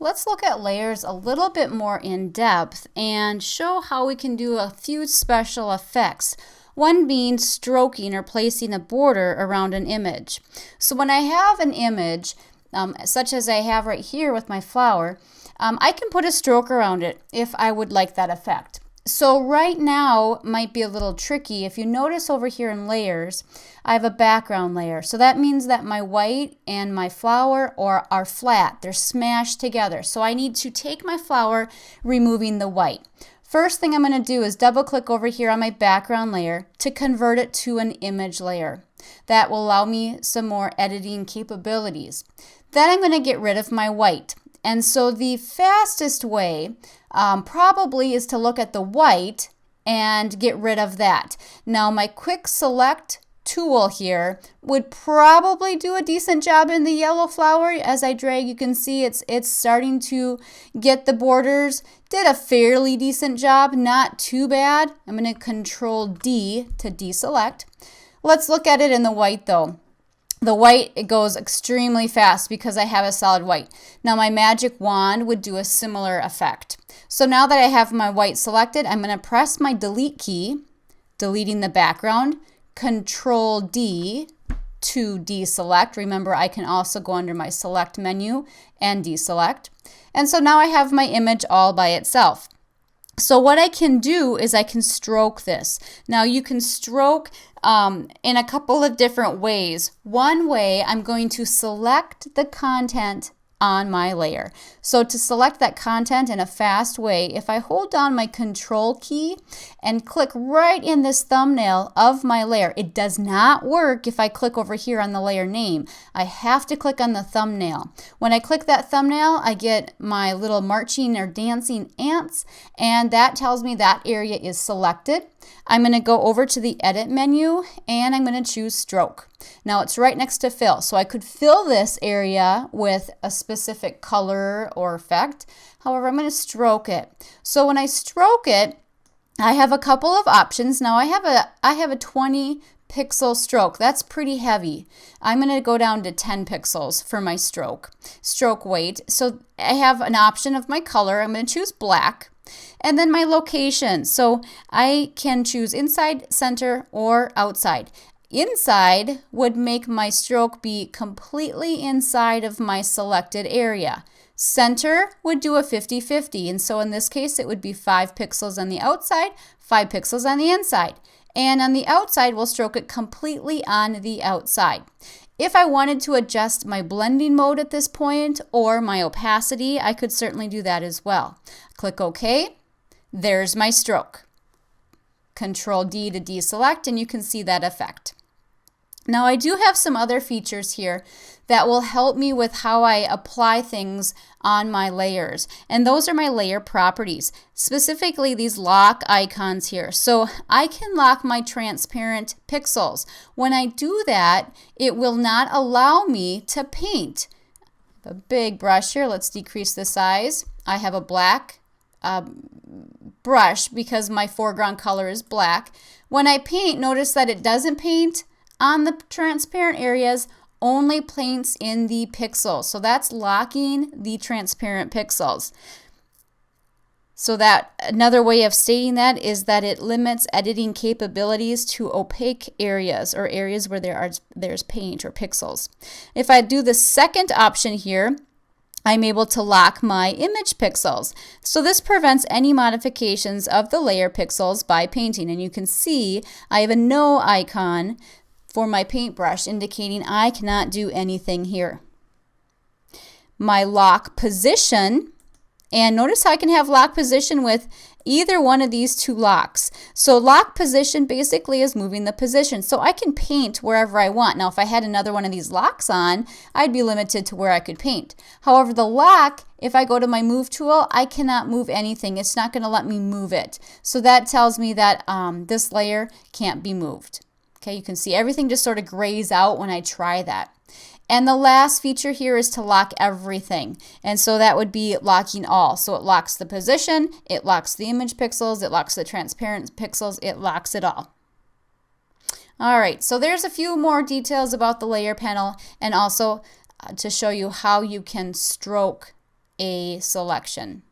Let's look at layers a little bit more in depth and show how we can do a few special effects. One being stroking or placing a border around an image. So when I have an image, such as I have right here with my flower, I can put a stroke around it if I would like that effect. So right now might be a little tricky. If you notice over here in layers, I have a background layer. So that means that my white and my flower are flat. They're smashed together. So I need to take my flower, removing the white. First thing I'm going to do is double click over here on my background layer to convert it to an image layer. That will allow me some more editing capabilities. Then I'm going to get rid of my white. And so the fastest way probably is to look at the white and get rid of that. Now my quick select tool here would probably do a decent job in the yellow flower. As I drag, you can see it's starting to get the borders. Did a fairly decent job, not too bad. I'm going to Control D to deselect. Let's look at it in the white though. The white, it goes extremely fast because I have a solid white. Now my magic wand would do a similar effect. So now that I have my white selected, I'm going to press my delete key, deleting the background, Control D to deselect. Remember, I can also go under my select menu and deselect. And so now I have my image all by itself. So what I can do is I can stroke this. Now you can stroke in a couple of different ways. One way, I'm going to select the content on my layer. So to select that content in a fast way, if I hold down my Control key and click right in this thumbnail of my layer, it does not work if I click over here on the layer name. I have to click on the thumbnail. When I click that thumbnail, I get my little marching or dancing ants, and that tells me that area is selected. I'm going to go over to the Edit menu and I'm going to choose Stroke. Now it's right next to Fill, so I could fill this area with a specific color or effect. However, I'm going to stroke it. So when I stroke it, I have a couple of options. Now I have a 20 pixel stroke. That's pretty heavy. I'm going to go down to 10 pixels for my stroke weight. So I have an option of my color. I'm going to choose black. And then my location. So I can choose inside, center, or outside. Inside would make my stroke be completely inside of my selected area. Center would do a 50-50, and so in this case it would be 5 pixels on the outside, 5 pixels on the inside. And on the outside, we'll stroke it completely on the outside. If I wanted to adjust my blending mode at this point or my opacity, I could certainly do that as well. Click OK. There's my stroke. Control D to deselect, and you can see that effect. Now I do have some other features here that will help me with how I apply things on my layers, and those are my layer properties, specifically these lock icons here. So I can lock my transparent pixels. When I do that, it will not allow me to paint. A big brush here, let's decrease the size. I have a black brush because my foreground color is black. When I paint, notice that it doesn't paint on the transparent areas, only paints in the pixels. So that's locking the transparent pixels. So that another way of stating that is that it limits editing capabilities to opaque areas or areas where there's paint or pixels. If I do the second option here, I'm able to lock my image pixels. So this prevents any modifications of the layer pixels by painting. And you can see I have a no icon for my paintbrush indicating I cannot do anything here. My lock position, and notice how I can have lock position with either one of these two locks. So lock position basically is moving the position. So I can paint wherever I want. Now if I had another one of these locks on, I'd be limited to where I could paint. However, the lock, if I go to my move tool, I cannot move anything. It's not going to let me move it. So that tells me that this layer can't be moved. Okay, you can see everything just sort of grays out when I try that. And the last feature here is to lock everything. And so that would be locking all. So it locks the position, it locks the image pixels, it locks the transparent pixels, it locks it all. All right, so there's a few more details about the layer panel and also to show you how you can stroke a selection.